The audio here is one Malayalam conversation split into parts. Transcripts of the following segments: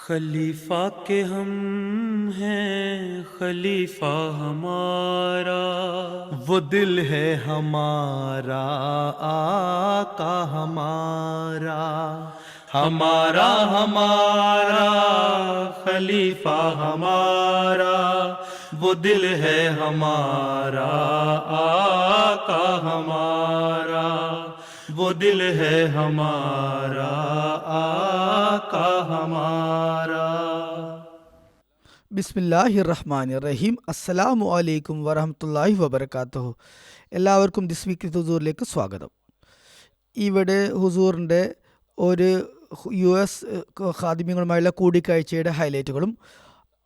खलीफा के हम हैं खलीफा हमारा, वो दिल है हमारा आका हमारा, हमारा हमारा खलीफा हमारा, वो दिल है हमारा आका हमारा, वो दिल है हमारा आका हमारा। ബിസ്മില്ലാഹിർ റഹ്മാനിർ റഹീം. അസ്സലാമു അലൈക്കും വറഹ്മത്തുള്ളാഹി വബറകാതുഹു. എല്ലാവർക്കും ദിസ് വീക്ക് ഹുസൂറിലേക്ക് സ്വാഗതം. ഇവിടെ ഹുസൂറിൻ്റെ ഒരു US ഖാദിമ്യങ്ങളുമായുള്ള കൂടിക്കാഴ്ചയുടെ ഹൈലൈറ്റുകളും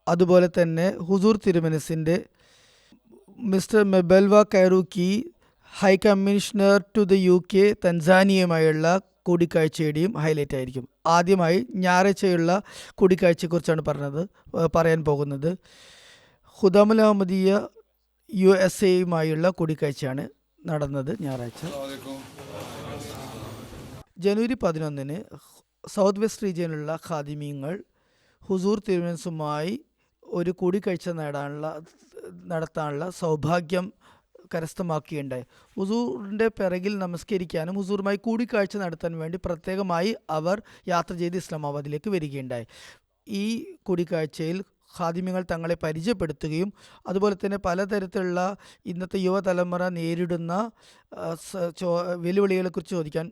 അതുപോലെ തന്നെ ഹുസൂർ തിരുമനസിൻ്റെ mister Mbelwa Kairuki high commissioner to the UK തൻസാനിയയുമായുള്ള കൂടിക്കാഴ്ചയുടെയും ഹൈലൈറ്റ് ആയിരിക്കും. ആദ്യമായി ഞായറാഴ്ചയുള്ള കൂടിക്കാഴ്ചയെക്കുറിച്ചാണ് പറയാൻ പോകുന്നത്. ഖുദാമുൽ അഹമ്മദിയ USA കൂടിക്കാഴ്ചയാണ് നടന്നത് ഞായറാഴ്ച. ജനുവരി 11 സൗത്ത് വെസ്റ്റ് റീജിയനിലുള്ള ഖാദിമീങ്ങൾ ഹുസൂർ തിരുമനസുമായി ഒരു കൂടിക്കാഴ്ച നടത്താനുള്ള സൗഭാഗ്യം കരസ്ഥമാക്കുകയുണ്ടായി. ഹുസൂറിൻ്റെ പിറകിൽ നമസ്കരിക്കാനും ഹുസൂറുമായി കൂടിക്കാഴ്ച നടത്താൻ വേണ്ടി പ്രത്യേകമായി അവർ യാത്ര ചെയ്ത് ഇസ്ലാമാബാദിലേക്ക് വരികയുണ്ടായി. ഈ കൂടിക്കാഴ്ചയിൽ ഖാദിമ്യങ്ങൾ തങ്ങളെ പരിചയപ്പെടുത്തുകയും അതുപോലെ തന്നെ പലതരത്തിലുള്ള ഇന്നത്തെ യുവതലമുറ നേരിടുന്ന വെല്ലുവിളികളെക്കുറിച്ച് ചോദിക്കാൻ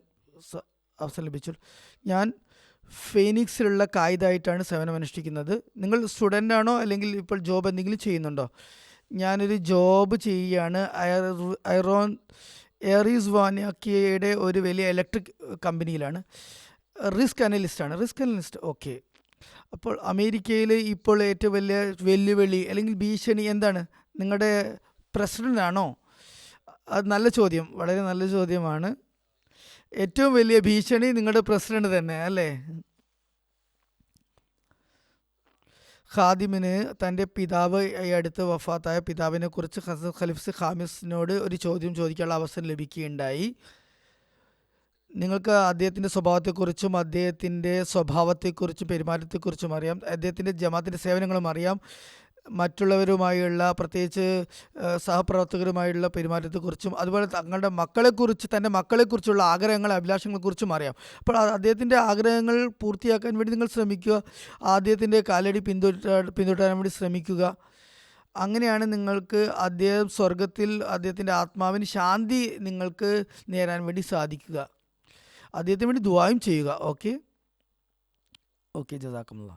അവസരം ലഭിച്ചു. ഞാൻ ഫീനിക്സിലുള്ള കായികമായിട്ടാണ് സേവനമനുഷ്ഠിക്കുന്നത്. നിങ്ങൾ സ്റ്റുഡൻ്റ് ആണോ അല്ലെങ്കിൽ ഇപ്പോൾ ജോബ് എന്തെങ്കിലും ചെയ്യുന്നുണ്ടോ? ഞാനൊരു ജോബ് ചെയ്യുകയാണ്. എയറീസ് വാനിയാക്കിയയുടെ ഒരു വലിയ ഇലക്ട്രിക് കമ്പനിയിലാണ്. Risk analyst. ഓക്കെ. അപ്പോൾ അമേരിക്കയിൽ ഇപ്പോൾ ഏറ്റവും വലിയ വെല്ലുവിളി അല്ലെങ്കിൽ ഭീഷണി എന്താണ്? നിങ്ങളുടെ പ്രസിഡൻ്റ് ആണോ? അത് നല്ല ചോദ്യം, വളരെ നല്ല ചോദ്യമാണ്. ഏറ്റവും വലിയ ഭീഷണി നിങ്ങളുടെ പ്രസിഡന്റ് തന്നെ അല്ലേ? ഖാദിമിന് തൻ്റെ പിതാവ് അടുത്ത് വഫാത്തായ പിതാവിനെ കുറിച്ച് ഹസൻ ഖലീഫ ഖാമിസിനോട് ഒരു ചോദ്യം ചോദിക്കാനുള്ള അവസരം ലഭിക്കുകയുണ്ടായി. നിങ്ങൾക്ക് അദ്ദേഹത്തിൻ്റെ സ്വഭാവത്തെക്കുറിച്ചും അദ്ദേഹത്തിൻ്റെ സ്വഭാവത്തെക്കുറിച്ചും പെരുമാറ്റത്തെക്കുറിച്ചും അറിയാം. അദ്ദേഹത്തിൻ്റെ ജമാഅത്തിൻ്റെ സേവനങ്ങളും അറിയാം. മറ്റുള്ളവരുമായുള്ള പ്രത്യേകിച്ച് സഹപ്രവർത്തകരുമായുള്ള പെരുമാറ്റത്തെക്കുറിച്ചും അതുപോലെ തൻ്റെ മക്കളെക്കുറിച്ചുള്ള ആഗ്രഹങ്ങൾ അഭിലാഷങ്ങളെക്കുറിച്ചും അറിയാം. അപ്പോൾ അദ്ദേഹത്തിൻ്റെ ആഗ്രഹങ്ങൾ പൂർത്തിയാക്കാൻ വേണ്ടി നിങ്ങൾ ശ്രമിക്കുക. അദ്ദേഹത്തിൻ്റെ കാലടി പിന്തുടരാൻ വേണ്ടി ശ്രമിക്കുക. അങ്ങനെയാണ് നിങ്ങൾക്ക് സ്വർഗത്തിൽ അദ്ദേഹത്തിൻ്റെ ആത്മാവിന് ശാന്തി നിങ്ങൾക്ക് നേരാൻ വേണ്ടി സാധിക്കുക. അദ്ദേഹത്തിന് വേണ്ടി ദുആയും ചെയ്യുക. ഓക്കെ ജസാക്കമുല്ലാ.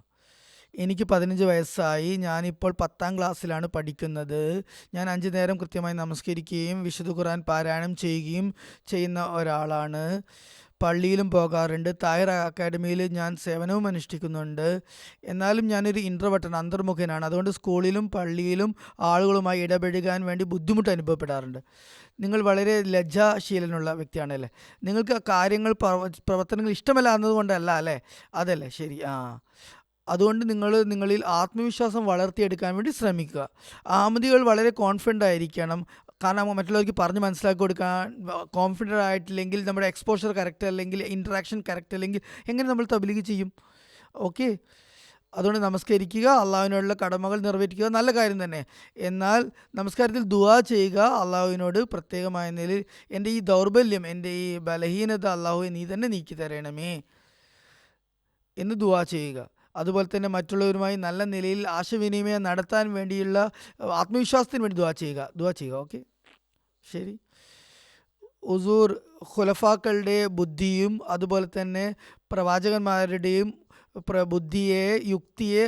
എനിക്ക് 15 വയസ്സായി. ഞാനിപ്പോൾ 10ാം ക്ലാസ്സിലാണ് പഠിക്കുന്നത്. ഞാൻ 5 നേരം കൃത്യമായി നമസ്കരിക്കുകയും വിശുദ്ധ ഖുർആൻ പാരായണം ചെയ്യുകയും ചെയ്യുന്ന ഒരാളാണ്. പള്ളിയിലും പോകാറുണ്ട്. താഹിർ അക്കാഡമിയിൽ ഞാൻ സേവനവും അനുഷ്ഠിക്കുന്നുണ്ട്. എന്നാലും ഞാനൊരു ഇൻട്രോവേർട്ടാണ്, അന്തർമുഖനാണ്. അതുകൊണ്ട് സ്കൂളിലും പള്ളിയിലും ആളുകളുമായി ഇടപഴകാൻ വേണ്ടി ബുദ്ധിമുട്ട് അനുഭവപ്പെടാറുണ്ട്. നിങ്ങൾ വളരെ ലജ്ജാശീലനുള്ള വ്യക്തിയാണല്ലേ? നിങ്ങൾക്ക് കാര്യങ്ങൾ പ്രവർത്തനങ്ങൾ ഇഷ്ടമല്ല എന്നതുകൊണ്ടല്ല അല്ലേ? അതല്ലേ? ശരി. അതുകൊണ്ട് നിങ്ങളിൽ ആത്മവിശ്വാസം വളർത്തിയെടുക്കാൻ വേണ്ടി ശ്രമിക്കുക. അഹമ്മദികൾ വളരെ കോൺഫിഡൻ്റ് ആയിരിക്കണം. കാരണം മറ്റുള്ളവർക്ക് പറഞ്ഞ് മനസ്സിലാക്കി കൊടുക്കാൻ കോൺഫിഡൻ്റ് ആയിട്ടില്ലെങ്കിൽ നമ്മുടെ എക്സ്പോഷർ കറക്റ്റ് അല്ലെങ്കിൽ ഇൻട്രാക്ഷൻ കറക്റ്റ് അല്ലെങ്കിൽ എങ്ങനെ നമ്മൾ തബ്ലീഗ് ചെയ്യും? ഓക്കെ. അതുകൊണ്ട് നമസ്കരിക്കുക, അള്ളാഹുവിനോടുള്ള കടമകൾ നിറവേറ്റിക്കുക, നല്ല കാര്യം തന്നെ. എന്നാൽ നമസ്കാരത്തിൽ ദുആ ചെയ്യുക അള്ളാഹുവിനോട് പ്രത്യേകമായ നിലയിൽ, എൻ്റെ ഈ ദൗർബല്യം, എൻ്റെ ഈ ബലഹീനത അള്ളാഹുവെ നീ തന്നെ നീക്കി തരണമേ എന്ന് ദുആ ചെയ്യുക. അതുപോലെ തന്നെ മറ്റുള്ളവരുമായി നല്ല നിലയിൽ ആശയവിനിമയം നടത്താൻ വേണ്ടിയുള്ള ആത്മവിശ്വാസത്തിന് വേണ്ടി ദുആ ചെയ്യുക. ഓക്കെ, ശരി. ഹുസൂർ ഖുലഫാക്കളുടെ ബുദ്ധിയും അതുപോലെ തന്നെ പ്രവാചകന്മാരുടെയും ബുദ്ധിയെ, യുക്തിയെ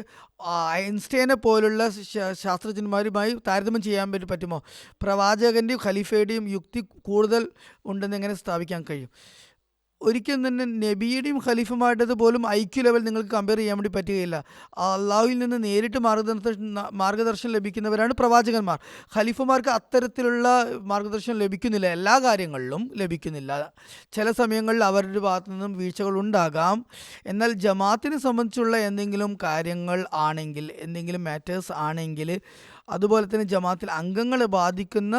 ഐൻസ്റ്റൈനെ പോലുള്ള ശാസ്ത്രജ്ഞന്മാരുമായി താരതമ്യം ചെയ്യാൻ പറ്റുമോ? പ്രവാചകൻ്റെയും ഖലീഫയുടെയും യുക്തി കൂടുതൽ ഉണ്ടെന്ന് എങ്ങനെ സ്ഥാപിക്കാൻ കഴിയും? ഒരിക്കലും തന്നെ നബിയുടെയും ഖലീഫമാരുടേത് പോലും IQ ലെവൽ നിങ്ങൾക്ക് കമ്പയർ ചെയ്യാൻ വേണ്ടി പറ്റുകയില്ല. അള്ളാഹുവിൽ നിന്ന് നേരിട്ട് മാർഗദർശനം ലഭിക്കുന്നവരാണ് പ്രവാചകന്മാർ. ഖലീഫമാർക്ക് അത്തരത്തിലുള്ള മാർഗദർശനം ലഭിക്കുന്നില്ല, എല്ലാ കാര്യങ്ങളിലും ലഭിക്കുന്നില്ല. ചില സമയങ്ങളിൽ അവരുടെ ഭാഗത്തു നിന്നും വീഴ്ചകൾ ഉണ്ടാകാം. എന്നാൽ ജമാഅത്തിനെ സംബന്ധിച്ചുള്ള എന്തെങ്കിലും കാര്യങ്ങൾ ആണെങ്കിൽ, എന്തെങ്കിലും മാറ്റേഴ്സ് ആണെങ്കിൽ അതുപോലെ തന്നെ ജമാഅത്തിൽ അംഗങ്ങളെ ബാധിക്കുന്ന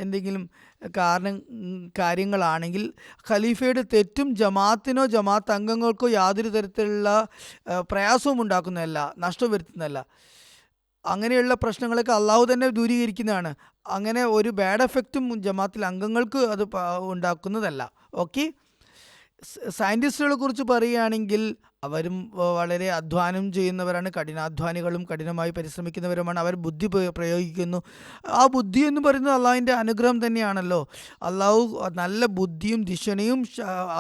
എന്തെങ്കിലും കാര്യങ്ങളാണെങ്കിൽ ഖലീഫയുടെ തെറ്റും ജമാഅത്തിനോ ജമാഅത്ത് അംഗങ്ങൾക്കോ യാതൊരു തരത്തിലുള്ള പ്രയാസവും ഉണ്ടാക്കുന്നതല്ല, നഷ്ടം വരുത്തുന്നതല്ല. അങ്ങനെയുള്ള പ്രശ്നങ്ങളൊക്കെ അള്ളാഹു തന്നെ ദൂരീകരിക്കുന്നതാണ്. അങ്ങനെ ഒരു ബാഡ് എഫക്റ്റും ജമാഅത്തിൽ അംഗങ്ങൾക്ക് അത് ഉണ്ടാക്കുന്നതല്ല. ഓക്കെ. സയൻറ്റിസ്റ്റുകളെ കുറിച്ച് പറയുകയാണെങ്കിൽ അവരും വളരെ അധ്വാനം ചെയ്യുന്നവരാണ്, കഠിനാധ്വാനികളും കഠിനമായി പരിശ്രമിക്കുന്നവരുമാണ്. അവർ ബുദ്ധി പ്രയോഗിക്കുന്നു. ആ ബുദ്ധി എന്ന് പറയുന്നത് അള്ളാഹുവിൻ്റെ അനുഗ്രഹം തന്നെയാണല്ലോ. അള്ളാഹു നല്ല ബുദ്ധിയും ദിശനയും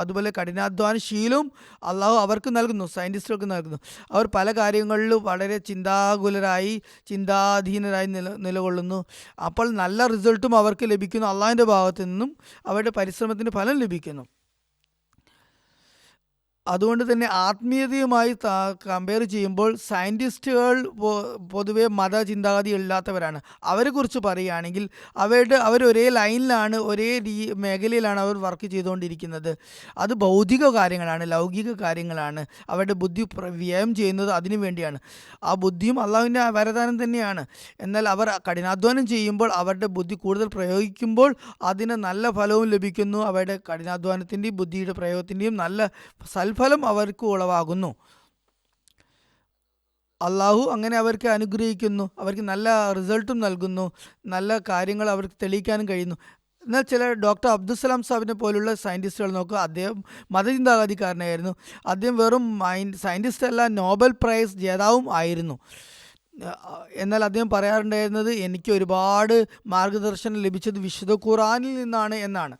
അതുപോലെ കഠിനാധ്വാനശീലവും അള്ളാഹു അവർക്ക് നൽകുന്നു, സയൻറ്റിസ്റ്റുകൾക്ക് നൽകുന്നു. അവർ പല കാര്യങ്ങളിലും വളരെ ചിന്താകുലരായി ചിന്താധീനരായി നിലകൊള്ളുന്നു. അപ്പോൾ നല്ല റിസൾട്ടും അവർക്ക് ലഭിക്കുന്നു. അള്ളാഹുവിൻ്റെ ഭാഗത്തു നിന്നും അവരുടെ പരിശ്രമത്തിന് ഫലം ലഭിക്കുന്നു. അതുകൊണ്ട് തന്നെ ആത്മീയതയുമായി കമ്പയർ ചെയ്യുമ്പോൾ സയൻറ്റിസ്റ്റുകൾ പൊതുവെ മത ചിന്താഗതി ഇല്ലാത്തവരാണ്. അവരെക്കുറിച്ച് പറയുകയാണെങ്കിൽ അവർ ഒരേ ലൈനിലാണ്, ഒരേ മേഖലയിലാണ് അവർ വർക്ക് ചെയ്തുകൊണ്ടിരിക്കുന്നത്. അത് ഭൗതിക കാര്യങ്ങളാണ്, ലൗകിക കാര്യങ്ങളാണ്. അവരുടെ ബുദ്ധി വ്യയം ചെയ്യുന്നത് അതിനു വേണ്ടിയാണ്. ആ ബുദ്ധിയും അള്ളാഹുവിൻ്റെ വരദാനം തന്നെയാണ്. എന്നാൽ അവർ കഠിനാധ്വാനം ചെയ്യുമ്പോൾ, അവരുടെ ബുദ്ധി കൂടുതൽ പ്രയോഗിക്കുമ്പോൾ അതിന് നല്ല ഫലവും ലഭിക്കുന്നു. അവരുടെ കഠിനാധ്വാനത്തിൻ്റെയും ബുദ്ധിയുടെ പ്രയോഗത്തിൻ്റെയും നല്ല ഫലം അവർക്ക് ഉളവാകുന്നു. അള്ളാഹു അങ്ങനെ അവർക്ക് അനുഗ്രഹിക്കുന്നു, അവർക്ക് നല്ല റിസൾട്ടും നൽകുന്നു, നല്ല കാര്യങ്ങൾ അവർക്ക് തെളിയിക്കാനും കഴിയുന്നു. എന്നാൽ ചില ഡോക്ടർ അബ്ദുസ്സലാം സാഹിബിനെ പോലുള്ള സയൻറ്റിസ്റ്റുകൾ നോക്കുക, അദ്ദേഹം മതചിന്താഗതിക്കാരനായിരുന്നു. അദ്ദേഹം വെറും സയൻറ്റിസ്റ്റ് അല്ല, നോബൽ പ്രൈസ് ജേതാവും ആയിരുന്നു. എന്നാൽ അദ്ദേഹം പറയാറുണ്ടായിരുന്നത്, എനിക്ക് ഒരുപാട് മാർഗദർശനം ലഭിച്ചത് വിശുദ്ധ ഖുർആനിൽ നിന്നാണ് എന്നാണ്.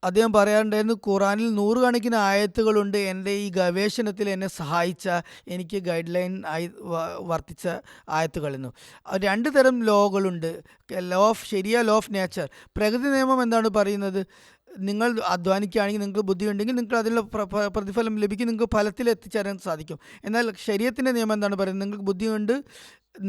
അദ്ദേഹം പറയാറുണ്ടായിരുന്നു, ഖുറാനിൽ 100 കണക്കിന് ആയത്തുകളുണ്ട് എൻ്റെ ഈ ഗവേഷണത്തിൽ എന്നെ സഹായിച്ച, എനിക്ക് ഗൈഡ് ലൈൻ ആയി വർത്തിച്ച ആയത്തുകളെന്നു. 2 തരം ലോകളുണ്ട്. ലോ ഓഫ് ശരിയ, ലോ ഓഫ് നേച്ചർ. പ്രകൃതി നിയമം എന്താണ് പറയുന്നത്? നിങ്ങൾ അധ്വാനിക്കുകയാണെങ്കിൽ, നിങ്ങൾക്ക് ബുദ്ധിയുണ്ടെങ്കിൽ നിങ്ങൾക്ക് അതിനുള്ള പ്രതിഫലം ലഭിക്കും, നിങ്ങൾക്ക് ഫലത്തിൽ എത്തിച്ചേരാൻ സാധിക്കും. എന്നാൽ ശരീഅത്തിൻ്റെ നിയമം എന്താണ് പറയുന്നത്? നിങ്ങൾക്ക് ബുദ്ധിയുണ്ട്,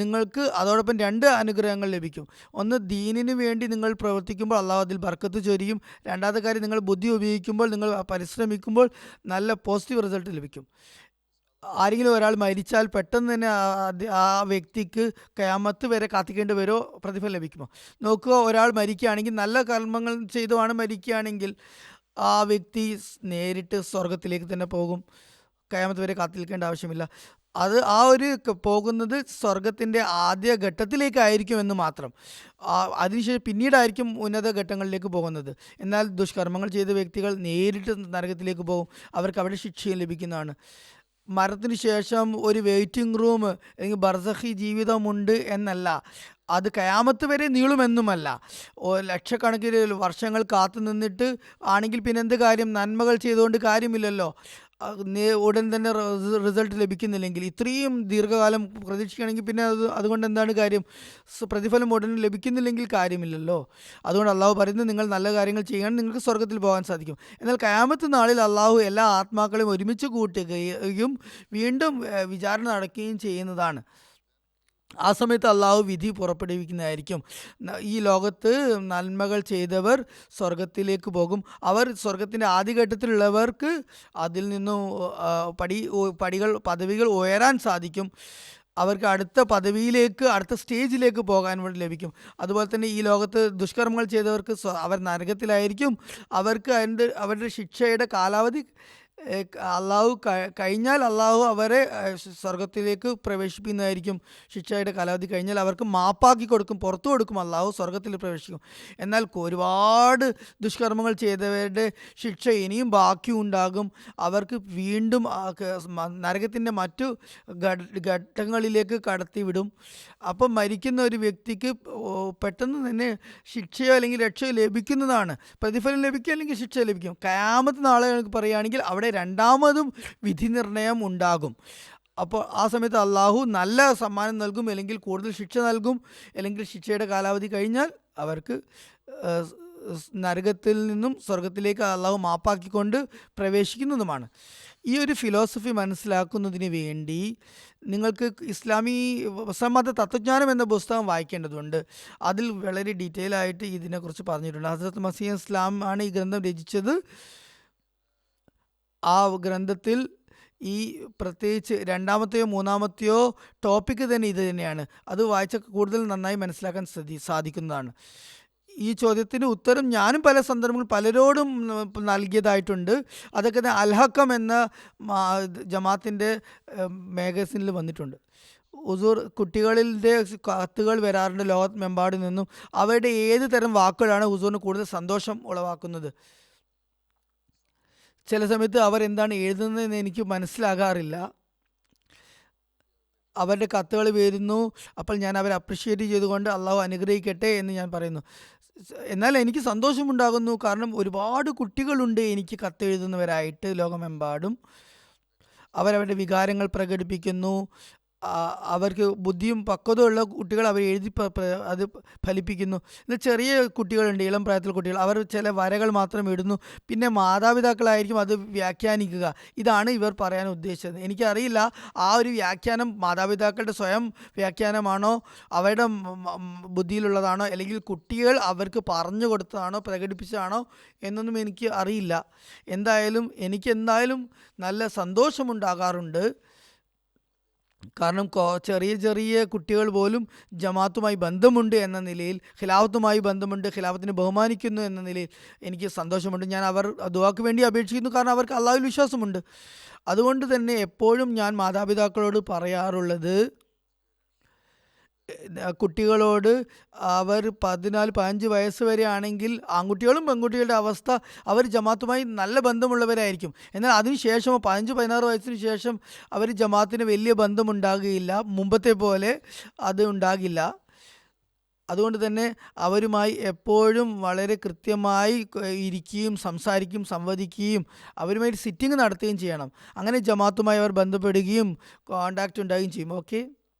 നിങ്ങൾക്ക് അതോടൊപ്പം 2 അനുഗ്രഹങ്ങൾ ലഭിക്കും. ഒന്ന്, ദീനിന് വേണ്ടി നിങ്ങൾ പ്രവർത്തിക്കുമ്പോൾ അള്ളാഹു അതിൽ ബർക്കത്ത് ചൊരിയും. രണ്ടാമത്തെ കാര്യം, നിങ്ങൾ ബുദ്ധി ഉപയോഗിക്കുമ്പോൾ, നിങ്ങൾ പരിശ്രമിക്കുമ്പോൾ നല്ല പോസിറ്റീവ് റിസൾട്ട് ലഭിക്കും. ആരെങ്കിലും ഒരാൾ മരിച്ചാൽ പെട്ടെന്ന് തന്നെ ആ വ്യക്തിക്ക് ഖിയാമത്ത് വരെ കാത്തിക്കേണ്ടി വരുമോ? പ്രതിഫലം ലഭിക്കുമോ? നോക്കുക, ഒരാൾ മരിക്കുകയാണെങ്കിൽ, നല്ല കർമ്മങ്ങൾ ചെയ്തുമാണ് മരിക്കുകയാണെങ്കിൽ ആ വ്യക്തി നേരിട്ട് സ്വർഗത്തിലേക്ക് തന്നെ പോകും. ഖിയാമത്ത് വരെ കാത്തിരിക്കേണ്ട ആവശ്യമില്ല. അത് ആ ഒരു പോകുന്നത് സ്വർഗത്തിൻ്റെ ആദ്യ ഘട്ടത്തിലേക്കായിരിക്കുമെന്ന് മാത്രം. അതിനുശേഷം പിന്നീടായിരിക്കും ഉന്നത ഘട്ടങ്ങളിലേക്ക് പോകുന്നത്. എന്നാൽ ദുഷ്കർമ്മങ്ങൾ ചെയ്ത വ്യക്തികൾ നേരിട്ട് നരകത്തിലേക്ക് പോകും. അവർക്ക് അവിടെ ശിക്ഷയും ലഭിക്കുന്നതാണ്. മരണത്തിന് ശേഷം ഒരു വെയിറ്റിംഗ് റൂം അല്ലെങ്കിൽ ബർസഖി ജീവിതമുണ്ട് എന്നല്ല, അത് ഖിയാമത്ത് വരെ നീളുമെന്നുമല്ല. ലക്ഷക്കണക്കിന് വർഷങ്ങൾ കാത്തു നിന്നിട്ട് ആണെങ്കിൽ പിന്നെ എന്ത് കാര്യം? നന്മകൾ ചെയ്തുകൊണ്ട് കാര്യമില്ലല്ലോ. ഉടൻ തന്നെ റിസൾട്ട് ലഭിക്കുന്നില്ലെങ്കിൽ, ഇത്രയും ദീർഘകാലം പ്രതീക്ഷിക്കുകയാണെങ്കിൽ പിന്നെ അതുകൊണ്ട് എന്താണ് കാര്യം? പ്രതിഫലം ഉടൻ ലഭിക്കുന്നില്ലെങ്കിൽ കാര്യമില്ലല്ലോ. അതുകൊണ്ട് അള്ളാഹു പറയുന്നത്, നിങ്ങൾ നല്ല കാര്യങ്ങൾ ചെയ്യാൻ നിങ്ങൾക്ക് സ്വർഗത്തിൽ പോകാൻ സാധിക്കും. എന്നാൽ ഖിയാമത്ത് നാളിൽ അള്ളാഹു എല്ലാ ആത്മാക്കളെയും ഒരുമിച്ച് കൂട്ടുകയും വീണ്ടും വിചാരണ നടക്കുകയും ചെയ്യുന്നതാണ്. ആ സമയത്ത് അള്ളാഹു വിധി പുറപ്പെടുവിക്കുന്നതായിരിക്കും. ഈ ലോകത്ത് നന്മകൾ ചെയ്തവർ സ്വർഗത്തിലേക്ക് പോകും. അവർ സ്വർഗത്തിൻ്റെ ആദ്യഘട്ടത്തിലുള്ളവർക്ക് അതിൽ നിന്നും പദവികൾ ഉയരാൻ സാധിക്കും. അവർക്ക് അടുത്ത പദവിയിലേക്ക്, അടുത്ത സ്റ്റേജിലേക്ക് പോകാൻ വേണ്ടി ലഭിക്കും. അതുപോലെ തന്നെ ഈ ലോകത്ത് ദുഷ്കർമ്മങ്ങൾ ചെയ്തവർക്ക് അവർ നരകത്തിലായിരിക്കും. അവർക്ക് അവരുടെ ശിക്ഷയുടെ കാലാവധി അള്ളാഹു കഴിഞ്ഞാൽ അള്ളാഹു അവരെ സ്വർഗത്തിലേക്ക് പ്രവേശിപ്പിക്കുന്നതായിരിക്കും. ശിക്ഷയുടെ കാലാവധി കഴിഞ്ഞാൽ അവർക്ക് മാപ്പാക്കി കൊടുക്കും, പുറത്തു കൊടുക്കും, അള്ളാഹു സ്വർഗത്തിൽ പ്രവേശിക്കും. എന്നാൽ ഒരുപാട് ദുഷ്കർമ്മങ്ങൾ ചെയ്തവരുടെ ശിക്ഷ ഇനിയും ബാക്കി ഉണ്ടാകും. അവർക്ക് വീണ്ടും നരകത്തിൻ്റെ മറ്റു ഘട്ടങ്ങളിലേക്ക് കടത്തിവിടും. അപ്പം മരിക്കുന്ന ഒരു വ്യക്തിക്ക് പെട്ടെന്ന് തന്നെ ശിക്ഷയോ അല്ലെങ്കിൽ രക്ഷയോ ലഭിക്കുന്നതാണ്. പ്രതിഫലം ലഭിക്കുക അല്ലെങ്കിൽ ശിക്ഷ ലഭിക്കും. ഖിയാമത്ത് നാളെ പറയുകയാണെങ്കിൽ അവിടെ രണ്ടാമതും വിധി നിർണയം ഉണ്ടാകും. അപ്പോൾ ആ സമയത്ത് അള്ളാഹു നല്ല സമ്മാനം നൽകും, അല്ലെങ്കിൽ കൂടുതൽ ശിക്ഷ നൽകും, അല്ലെങ്കിൽ ശിക്ഷയുടെ കാലാവധി കഴിഞ്ഞാൽ അവർക്ക് നരകത്തിൽ നിന്നും സ്വർഗത്തിലേക്ക് അള്ളാഹു മാപ്പാക്കിക്കൊണ്ട് പ്രവേശിക്കുന്നതുമാണ്. ഈ ഒരു ഫിലോസഫി മനസ്സിലാക്കുന്നതിന് വേണ്ടി നിങ്ങൾക്ക് ഇസ്ലാമി സമ്മത തത്വജ്ഞാനം എന്ന പുസ്തകം വായിക്കേണ്ടതുണ്ട്. അതിൽ വളരെ ഡീറ്റെയിൽ ആയിട്ട് ഇതിനെക്കുറിച്ച് പറഞ്ഞിട്ടുണ്ട്. ഹസ്രത്ത് മസീഹ് ഇസ്ലാം ആണ് ഈ ഗ്രന്ഥം രചിച്ചത്. ആ ഗ്രന്ഥത്തിൽ ഈ പ്രത്യേകിച്ച് രണ്ടാമത്തെയോ മൂന്നാമത്തെയോ ടോപ്പിക്ക് തന്നെ ഇത് തന്നെയാണ്. അത് വായിച്ച കൂടുതൽ നന്നായി മനസ്സിലാക്കാൻ സാധിക്കുന്നതാണ്. ഈ ചോദ്യത്തിന് ഉത്തരം ഞാനും പല സന്ദർഭങ്ങളിൽ പലരോടും നൽകിയതായിട്ടുണ്ട്. അതൊക്കെ തന്നെ അൽഹക്കം എന്ന ജമാഅത്തിൻ്റെ മാഗസിനിൽ വന്നിട്ടുണ്ട്. ഹുസൂർ കുട്ടികളിൻ്റെ കത്തുകൾ വരാറുണ്ട് ലോകമെമ്പാടും നിന്നും. അവയുടെ ഏത് തരം വാക്കുകളാണ് ഹുസൂറിന് കൂടുതൽ സന്തോഷം ഉളവാക്കുന്നത്? ചില സമയത്ത് അവർ എന്താണ് എഴുതുന്നതെന്ന് എനിക്ക് മനസ്സിലാകാറില്ല. അവരുടെ കത്തുകൾ വരുന്നു, അപ്പോൾ ഞാൻ അവരെ അപ്രിഷ്യേറ്റ് ചെയ്തുകൊണ്ട് അള്ളാഹു അനുഗ്രഹിക്കട്ടെ എന്ന് ഞാൻ പറയുന്നു. എന്നാൽ എനിക്ക് സന്തോഷമുണ്ടാകുന്നു, കാരണം ഒരുപാട് കുട്ടികളുണ്ട് എനിക്ക് കത്തെഴുതുന്നവരായിട്ട് ലോകമെമ്പാടും. അവരവരുടെ വികാരങ്ങൾ പ്രകടിപ്പിക്കുന്നു. അവർക്ക് ബുദ്ധിയും പക്വതയുള്ള കുട്ടികൾ അവർ എഴുതി അത് ഫലിപ്പിക്കുന്നു. എന്നാൽ ചെറിയ കുട്ടികളുണ്ട്, ഇളം പ്രായത്തിലുള്ള കുട്ടികൾ, അവർ ചില വരകൾ മാത്രം ഇടുന്നു. പിന്നെ മാതാപിതാക്കളായിരിക്കും അത് വ്യാഖ്യാനിക്കുക. ഇതാണ് ഇവർ പറയാൻ ഉദ്ദേശിച്ചത്. എനിക്കറിയില്ല ആ ഒരു വ്യാഖ്യാനം മാതാപിതാക്കളുടെ സ്വയം വ്യാഖ്യാനമാണോ, അവരുടെ ബുദ്ധിയിലുള്ളതാണോ, അല്ലെങ്കിൽ കുട്ടികൾ അവർക്ക് പറഞ്ഞു കൊടുത്തതാണോ പ്രകടിപ്പിച്ചതാണോ എന്നൊന്നും എനിക്ക് അറിയില്ല. എനിക്ക് നല്ല സന്തോഷമുണ്ടാകാറുണ്ട്. കാരണം ചെറിയ ചെറിയ കുട്ടികൾ പോലും ജമാഅത്തുമായി ബന്ധമുണ്ട് എന്ന നിലയിൽ, ഖിലാഫത്തുമായി ബന്ധമുണ്ട്, ഖിലാഫത്തിനെ ബഹുമാനിക്കുന്നു എന്ന നിലയിൽ എനിക്ക് സന്തോഷമുണ്ട്. ഞാൻ അവർ ദുആക്ക് വേണ്ടി അപേക്ഷിക്കുന്നു, കാരണം അവർക്ക് അള്ളാഹുവിൽ വിശ്വാസമുണ്ട്. അതുകൊണ്ട് തന്നെ എപ്പോഴും ഞാൻ മാതാപിതാക്കളോട് പറയാറുള്ളത്, കുട്ടികളോട് അവർ 14-15 വയസ്സ് വരെ ആണെങ്കിൽ ആൺകുട്ടികളും പെൺകുട്ടികളുടെ അവസ്ഥ, അവർ ജമാഅത്തുമായി നല്ല ബന്ധമുള്ളവരായിരിക്കും. എന്നാൽ അതിനുശേഷം 15-16 വയസ്സിന് ശേഷം അവർ ജമാഅത്തിന് വലിയ ബന്ധമുണ്ടാകുകയില്ല, മുമ്പത്തെ പോലെ അത് ഉണ്ടാകില്ല. അതുകൊണ്ട് തന്നെ അവരുമായി എപ്പോഴും വളരെ കൃത്യമായി ഇരിക്കുകയും സംസാരിക്കുകയും സംവദിക്കുകയും അവരുമായി സിറ്റിംഗ് നടത്തുകയും ചെയ്യണം. അങ്ങനെ ജമാഅത്തുമായി അവർ ബന്ധപ്പെടുകയും കോണ്ടാക്റ്റ് ഉണ്ടാകുകയും ചെയ്യും. ഓക്കെ,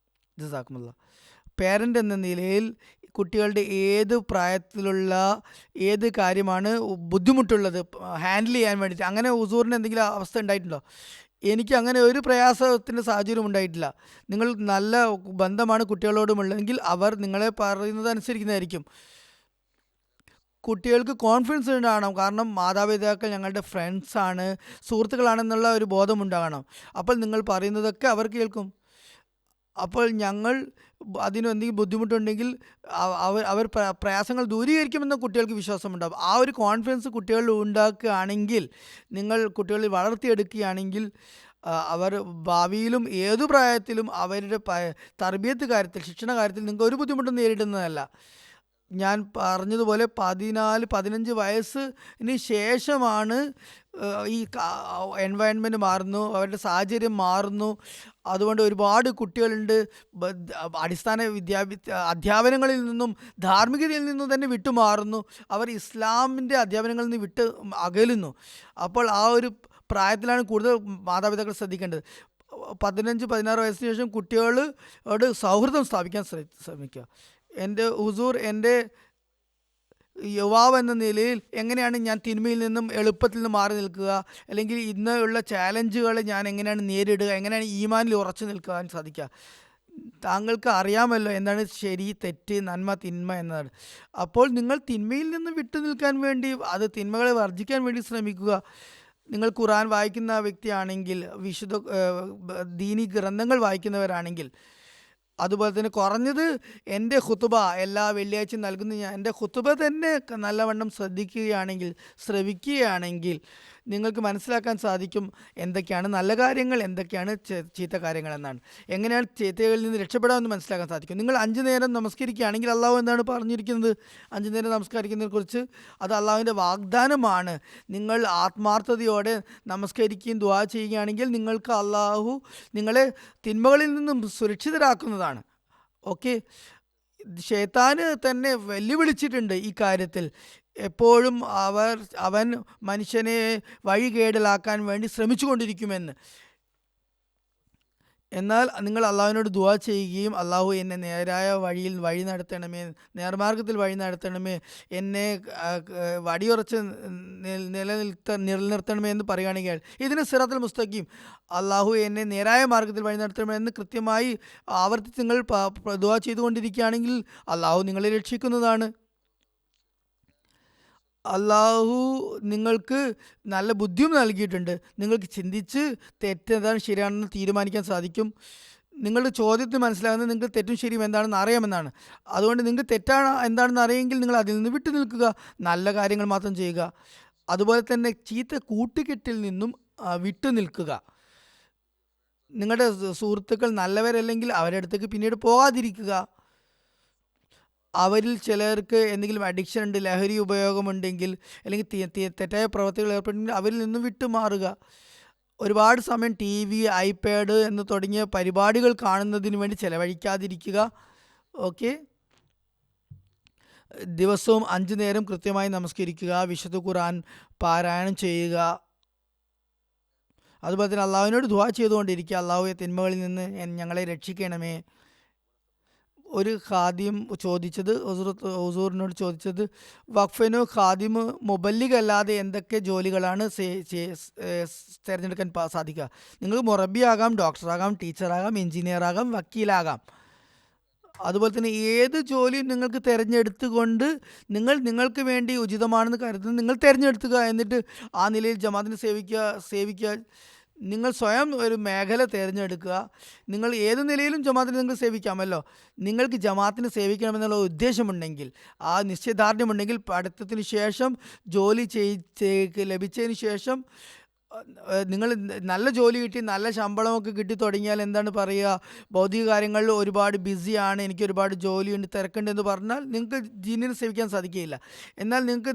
ജസാക്കുമുള്ള. പേരൻ്റ് എന്ന നിലയിൽ കുട്ടികളുടെ ഏത് പ്രായത്തിലുള്ള ഏത് കാര്യമാണ് ബുദ്ധിമുട്ടുള്ളത് ഹാൻഡിൽ ചെയ്യാൻ വേണ്ടിയിട്ട്, അങ്ങനെ ഹുസൂറിന് എന്തെങ്കിലും അവസ്ഥ ഉണ്ടായിട്ടുണ്ടോ? എനിക്ക് അങ്ങനെ ഒരു പ്രയാസത്തിൻ്റെ സാഹചര്യം ഉണ്ടായിട്ടില്ല. നിങ്ങൾ നല്ല ബന്ധമാണ് കുട്ടികളോടുമുള്ളതെങ്കിൽ അവർ നിങ്ങളെ പറയുന്നത് അനുസരിക്കുന്നതായിരിക്കും. കുട്ടികൾക്ക് കോൺഫിഡൻസ് ഉണ്ടാകണം, കാരണം മാതാപിതാക്കൾ ഞങ്ങളുടെ ഫ്രണ്ട്സാണ്, സുഹൃത്തുക്കളാണെന്നുള്ള ഒരു ബോധമുണ്ടാകണം. അപ്പോൾ നിങ്ങൾ പറയുന്നതൊക്കെ അവർ കേൾക്കും. അപ്പോൾ ഞങ്ങൾ അതിന് എന്തെങ്കിലും ബുദ്ധിമുട്ടുണ്ടെങ്കിൽ അവർ പ്രയാസങ്ങൾ ദൂരീകരിക്കുമെന്ന് കുട്ടികൾക്ക് വിശ്വാസമുണ്ടാകും. ആ ഒരു കോൺഫിഡൻസ് കുട്ടികളിൽ ഉണ്ടാക്കുകയാണെങ്കിൽ, നിങ്ങൾ കുട്ടികളിൽ വളർത്തിയെടുക്കുകയാണെങ്കിൽ, അവർ ഭാവിയിലും ഏതു പ്രായത്തിലും അവരുടെ തർബിയത്ത് കാര്യത്തിൽ, ശിക്ഷണ കാര്യത്തിൽ നിങ്ങൾക്ക് ഒരു ബുദ്ധിമുട്ടും നേരിടുന്നതല്ല. ഞാൻ പറഞ്ഞതുപോലെ 14-15 വയസ്സിന് ശേഷമാണ് ഈ എൻവയൺമെൻറ്റ് മാറുന്നു, അവരുടെ സാഹചര്യം മാറുന്നു. അതുകൊണ്ട് ഒരുപാട് കുട്ടികളുണ്ട് അടിസ്ഥാന അധ്യാപനങ്ങളിൽ നിന്നും ധാർമ്മികതയിൽ നിന്നും തന്നെ വിട്ടുമാറുന്നു. അവർ ഇസ്ലാമിൻ്റെ അധ്യാപനങ്ങളിൽ നിന്ന് വിട്ട് അകലുന്നു. അപ്പോൾ ആ ഒരു പ്രായത്തിലാണ് കൂടുതൽ മാതാപിതാക്കൾ ശ്രദ്ധിക്കേണ്ടത്. 15-16 വയസ്സിന് ശേഷം കുട്ടികളോട് സൗഹൃദം സ്ഥാപിക്കാൻ ശ്രമിക്കുക. എൻ്റെ ഹുസൂർ, എൻ്റെ യുവാവ് എന്ന നിലയിൽ എങ്ങനെയാണ് ഞാൻ തിന്മയിൽ നിന്നും എളുപ്പത്തിൽ നിന്ന് മാറി നിൽക്കുക, അല്ലെങ്കിൽ ഇന്നുള്ള ചാലഞ്ചുകളെ ഞാൻ എങ്ങനെയാണ് നേരിടുക, എങ്ങനെയാണ് ഈമാനിൽ ഉറച്ചു നിൽക്കാൻ സാധിക്കുക? താങ്കൾക്ക് അറിയാമല്ലോ എന്താണ് ശരി, തെറ്റ്, നന്മ, തിന്മ എന്നതാണ്. അപ്പോൾ നിങ്ങൾ തിന്മയിൽ നിന്ന് വിട്ടു നിൽക്കാൻ വേണ്ടി, അത് തിന്മകളെ വർജിക്കാൻ വേണ്ടി ശ്രമിക്കുക. നിങ്ങൾ ഖുർആൻ വായിക്കുന്ന വ്യക്തിയാണെങ്കിൽ, വിശുദ്ധ ദീനി ഗ്രന്ഥങ്ങൾ വായിക്കുന്നവരാണെങ്കിൽ, അതുപോലെ തന്നെ കുറഞ്ഞത് എൻ്റെ ഖുതുബ എല്ലാ വെള്ളിയാഴ്ചയും നൽകുന്ന എൻ്റെ ഖുതുബ തന്നെ നല്ലവണ്ണം ശ്രവിക്കുകയാണെങ്കിൽ നിങ്ങൾക്ക് മനസ്സിലാക്കാൻ സാധിക്കും എന്തൊക്കെയാണ് നല്ല കാര്യങ്ങൾ, എന്തൊക്കെയാണ് ചീത്ത കാര്യങ്ങൾ എന്നാണ്. എങ്ങനെയാണ് ചീത്തകളിൽ നിന്ന് രക്ഷപ്പെടാമെന്ന് മനസ്സിലാക്കാൻ സാധിക്കും. നിങ്ങൾ 5 നേരം നമസ്കരിക്കുകയാണെങ്കിൽ അള്ളാഹു എന്താണ് പറഞ്ഞിരിക്കുന്നത് 5 നേരം നമസ്കരിക്കുന്നതിനെക്കുറിച്ച്? അത് അള്ളാഹുവിൻ്റെ വാഗ്ദാനമാണ്. നിങ്ങൾ ആത്മാർത്ഥതയോടെ നമസ്കരിക്കുകയും ദുആ ചെയ്യുകയാണെങ്കിൽ നിങ്ങൾക്ക് അള്ളാഹു നിങ്ങളെ തിന്മകളിൽ നിന്നും സുരക്ഷിതരാക്കുന്നതാണ്. ഓക്കെ, ശൈത്താന് തന്നെ വെല്ലുവിളിച്ചിട്ടുണ്ട് ഈ കാര്യത്തിൽ. എപ്പോഴും അവൻ മനുഷ്യനെ വഴികേടലാക്കാൻ വേണ്ടി ശ്രമിച്ചു കൊണ്ടിരിക്കുമെന്ന്. എന്നാൽ നിങ്ങൾ അള്ളാഹുവിനോട് ദുആ ചെയ്യുകയും, അള്ളാഹു എന്നെ നേരായ വഴി നടത്തണമേ, നേർമാർഗത്തിൽ വഴി നടത്തണമേ, എന്നെ വടിയുറച്ച് നിലനിർത്തണമേ എന്ന് പറയുകയാണെങ്കിൽ, ഇതിന് സിറാത്തുൽ മുസ്തഖീം, അള്ളാഹു എന്നെ നേരായ മാർഗത്തിൽ വഴി നടത്തണമേ എന്ന് കൃത്യമായി ആവർത്തിച്ച് നിങ്ങൾ ദുആ ചെയ്തുകൊണ്ടിരിക്കുകയാണെങ്കിൽ അള്ളാഹു നിങ്ങളെ രക്ഷിക്കുന്നതാണ്. അള്ളാഹു നിങ്ങൾക്ക് നല്ല ബുദ്ധിയും നൽകിയിട്ടുണ്ട്. നിങ്ങൾക്ക് ചിന്തിച്ച് തെറ്റേതാണ് ശരിയാണെന്ന് തീരുമാനിക്കാൻ സാധിക്കും. നിങ്ങളുടെ ചോദ്യത്തിൽ മനസ്സിലാകുന്നത് നിങ്ങൾക്ക് തെറ്റും ശരിയും എന്താണെന്ന് അറിയാമെന്നാണ്. അതുകൊണ്ട് നിങ്ങൾക്ക് തെറ്റാണ് എന്താണെന്ന് അറിയെങ്കിൽ നിങ്ങൾ അതിൽ നിന്ന് വിട്ടു നിൽക്കുക, നല്ല കാര്യങ്ങൾ മാത്രം ചെയ്യുക. അതുപോലെ തന്നെ ചീത്ത കൂട്ടുകെട്ടിൽ നിന്നും വിട്ടു നിൽക്കുക. നിങ്ങളുടെ സുഹൃത്തുക്കൾ നല്ലവരല്ലെങ്കിൽ അവരുടെ അടുത്തേക്ക് പിന്നീട് പോകാതിരിക്കുക. അവരിൽ ചിലർക്ക് എന്തെങ്കിലും അഡിക്ഷൻ ഉണ്ട്, ലഹരി ഉപയോഗമുണ്ടെങ്കിൽ അല്ലെങ്കിൽ തെറ്റായ പ്രവർത്തികൾ ഏർപ്പെട്ടുണ്ടെങ്കിൽ അവരിൽ നിന്നും വിട്ടുമാറുക. ഒരുപാട് സമയം ടി വി, ഐപാഡ് എന്ന് തുടങ്ങിയ പരിപാടികൾ കാണുന്നതിന് വേണ്ടി ചിലവഴിക്കാതിരിക്കുക. ഓക്കെ. ദിവസവും 5 നേരം കൃത്യമായി നമസ്കരിക്കുക, വിശുദ്ധ ഖുർആൻ പാരായണം ചെയ്യുക. അതുപോലെ തന്നെ അള്ളാഹുവിനോട് ദുആ ചെയ്തുകൊണ്ടിരിക്കുക, അള്ളാഹുവെ തിന്മകളിൽ നിന്ന് ഞങ്ങളെ രക്ഷിക്കണമേ. ഒരു ഖാദിം ചോദിച്ചത്, ഹുസൂറിനോട് ചോദിച്ചത്, വഖഫിനോ ഖാദിമ് മുബല്ലിഗ് അല്ലാതെ എന്തൊക്കെ ജോലികളാണ് തിരഞ്ഞെടുക്കാൻ സാധിക്കുക? നിങ്ങൾക്ക് മുറബിയാകാം, ഡോക്ടറാകാം, ടീച്ചറാകാം, എഞ്ചിനീയറാകാം, വക്കീലാകാം. അതുപോലെ തന്നെ ഏത് ജോലിയും നിങ്ങൾക്ക് തിരഞ്ഞെടുത്തുകൊണ്ട് നിങ്ങൾക്ക് വേണ്ടി ഉചിതമാണെന്ന് കരുതുന്നത് നിങ്ങൾ തിരഞ്ഞെടുത്തുക. എന്നിട്ട് ആ നിലയിൽ ജമാഅത്തിനെ സേവിക്കുക. നിങ്ങൾ സ്വയം ഒരു മേഖല തിരഞ്ഞെടുക്കുക. നിങ്ങൾ ഏത് നിലയിലും ജമാഅത്തിനെ നിങ്ങൾക്ക് സേവിക്കാമല്ലോ. നിങ്ങൾക്ക് ജമാഅത്തിനെ സേവിക്കണമെന്നുള്ള ഉദ്ദേശമുണ്ടെങ്കിൽ, ആ നിശ്ചയദാർഢ്യമുണ്ടെങ്കിൽ, പഠിത്തത്തിന് ശേഷം ജോലി ലഭിച്ചതിന് ശേഷം നിങ്ങൾ നല്ല ജോലി കിട്ടി, നല്ല ശമ്പളമൊക്കെ കിട്ടി തുടങ്ങിയാൽ എന്താണ് പറയുക? ഭൗതിക കാര്യങ്ങളിൽ ഒരുപാട് ബിസിയാണ്, എനിക്ക് ഒരുപാട് ജോലിയുണ്ട്, തിരക്കുണ്ട് എന്ന് പറഞ്ഞാൽ നിങ്ങൾക്ക് ദീനിനെ സേവിക്കാൻ സാധിക്കുകയില്ല. എന്നാൽ നിങ്ങൾക്ക്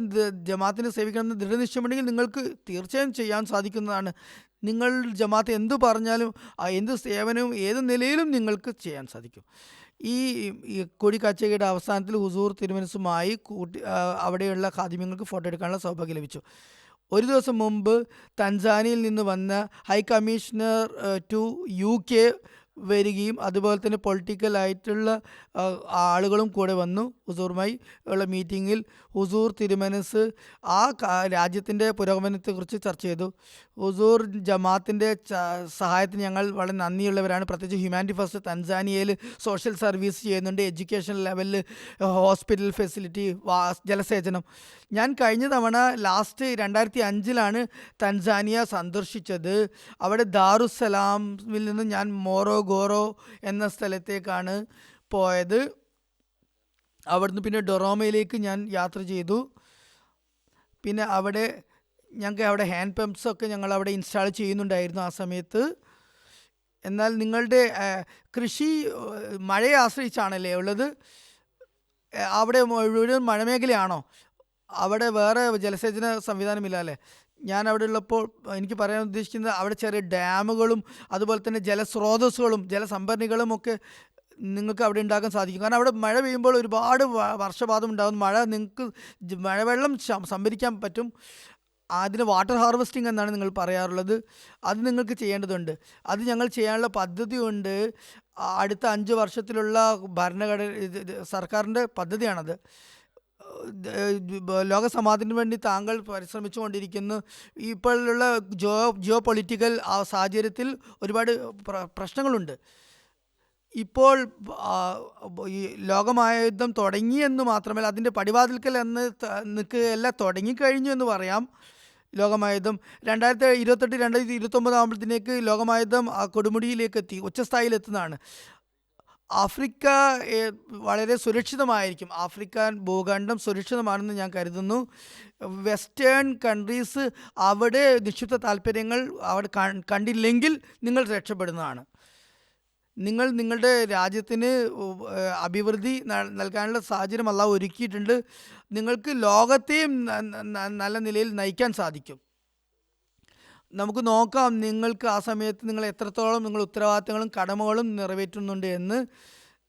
ജമാഅത്തിനെ സേവിക്കണമെന്ന് ദൃഢനിശ്ചയമുണ്ടെങ്കിൽ നിങ്ങൾക്ക് തീർച്ചയായും ചെയ്യാൻ സാധിക്കുന്നതാണ്. നിങ്ങൾ ജമാഅത്ത് എന്തു പറഞ്ഞാലും എന്ത് സേവനവും ഏത് നിലയിലും നിങ്ങൾക്ക് ചെയ്യാൻ സാധിക്കും. ഈ കൂടിക്കാഴ്ചയുടെ അവസാനത്തിൽ ഹുസൂർ തിരുമനസുമായി അവിടെയുള്ള ഖാദിമ്യങ്ങൾക്ക് ഫോട്ടോ എടുക്കാനുള്ള സൗഭാഗ്യം ലഭിച്ചു. ഒരു ദിവസം മുമ്പ് തൻസാനിയയിൽ നിന്ന് വന്ന ഹൈ കമ്മീഷണർ ടു UK വരികയും അതുപോലെ തന്നെ പൊളിറ്റിക്കലായിട്ടുള്ള ആളുകളും കൂടെ വന്നു. ഹുസൂറുമായി ഉള്ള മീറ്റിങ്ങിൽ ഹുസൂർ തിരുമനസ് ആ രാജ്യത്തിൻ്റെ പുരോഗമനത്തെക്കുറിച്ച് ചർച്ച ചെയ്തു. ഹുസൂർ ജമാഅത്തിൻ്റെ സഹായത്തിന് ഞങ്ങൾ വളരെ നന്ദിയുള്ളവരാണ്. പ്രത്യേകിച്ച് ഹ്യൂമാനിറ്റി ഫസ്റ്റ് തൻസാനിയയിൽ സോഷ്യൽ സർവീസ് ചെയ്യുന്നുണ്ട്, എഡ്യൂക്കേഷൻ ലെവലിൽ ഹോസ്പിറ്റൽ ഫെസിലിറ്റി, ജലസേചനം. ഞാൻ കഴിഞ്ഞ തവണ ലാസ്റ്റ് 2005 തൻസാനിയ സന്ദർശിച്ചത്. അവിടെ ദാറുസലാമിൽ നിന്ന് ഞാൻ മോറോഗോറോ എന്ന സ്ഥലത്തേക്കാണ് പോയത്. അവിടുന്ന് പിന്നെ ഡൊറോമയിലേക്ക് ഞാൻ യാത്ര ചെയ്തു. പിന്നെ ഞങ്ങൾക്ക് ഹാൻഡ് പമ്പ്സൊക്കെ ഞങ്ങൾ അവിടെ ഇൻസ്റ്റാൾ ചെയ്യുന്നുണ്ടായിരുന്നു ആ സമയത്ത്. എന്നാൽ നിങ്ങളുടെ കൃഷി മഴയെ ആശ്രയിച്ചാണല്ലേ ഉള്ളത്? അവിടെ മുഴുവൻ മഴമേഖലയാണോ? അവിടെ വേറെ ജലസേചന സംവിധാനമില്ല അല്ലേ? ഞാൻ അവിടെ ഉള്ളപ്പോൾ എനിക്ക് പറയാൻ ഉദ്ദേശിക്കുന്നത് അവിടെ ചെറിയ ഡാമുകളും അതുപോലെ തന്നെ ജലസ്രോതസ്സുകളും ജലസംഭരണികളും ഒക്കെ നിങ്ങൾക്ക് അവിടെ ഉണ്ടാക്കാൻ സാധിക്കും. കാരണം അവിടെ മഴ പെയ്യുമ്പോൾ ഒരുപാട് വർഷപാതം ഉണ്ടാകും. നിങ്ങൾക്ക് മഴവെള്ളം സംഭരിക്കാൻ പറ്റും. അതിന് വാട്ടർ ഹാർവെസ്റ്റിംഗ് എന്നാണ് നിങ്ങൾ പറയാറുള്ളത്. അത് നിങ്ങൾക്ക് ചെയ്യേണ്ടതുണ്ട്. അത് ഞങ്ങൾ ചെയ്യാനുള്ള പദ്ധതിയുണ്ട്. അടുത്ത 5 വർഷത്തിലുള്ള സർക്കാരിൻ്റെ പദ്ധതിയാണത്. ലോകസമാധാനത്തിന് വേണ്ടി താങ്കൾ പരിശ്രമിച്ചു കൊണ്ടിരിക്കുന്നു. ഇപ്പോഴുള്ള ജിയോ പൊളിറ്റിക്കൽ സാഹചര്യത്തിൽ ഒരുപാട് പ്രശ്നങ്ങളുണ്ട്. ഇപ്പോൾ ഈ ലോകമഹായുദ്ധം തുടങ്ങിയെന്ന് മാത്രമല്ല, അതിൻ്റെ പടിവാതിൽക്കൽ നിൽക്കുകയല്ല, തുടങ്ങിക്കഴിഞ്ഞു എന്ന് പറയാം. ലോകമഹായുദ്ധം 2028-2029 ആകുമ്പോഴത്തേക്ക് ലോകമഹായുദ്ധം കൊടുമുടിയിലേക്ക് എത്തി, ഉച്ചസ്ഥായിലെത്തുന്നതാണ്. ആഫ്രിക്ക വളരെ സുരക്ഷിതമായിരിക്കും. ആഫ്രിക്കൻ ഭൂഖണ്ഡം സുരക്ഷിതമാണെന്ന് ഞാൻ കരുതുന്നു. വെസ്റ്റേൺ കൺട്രീസ് അവിടെ നിക്ഷിപ്ത താല്പര്യങ്ങൾ അവിടെ കണ്ടില്ലെങ്കിൽ നിങ്ങൾ രക്ഷപ്പെടുന്നതാണ്. നിങ്ങൾ നിങ്ങളുടെ രാജ്യത്തിന് അഭിവൃദ്ധി നൽകാനുള്ള സാഹചര്യം അല്ലാഹു ഒരുക്കിയിട്ടുണ്ട്. നിങ്ങൾക്ക് ലോകത്തെയും നല്ല നിലയിൽ നയിക്കാൻ സാധിക്കും. നമുക്ക് നോക്കാം നിങ്ങൾക്ക് ആ സമയത്ത് നിങ്ങൾ എത്രത്തോളം നിങ്ങൾ ഉത്തരവാദിത്തങ്ങളും കടമകളും നിറവേറ്റുന്നുണ്ട് എന്ന്.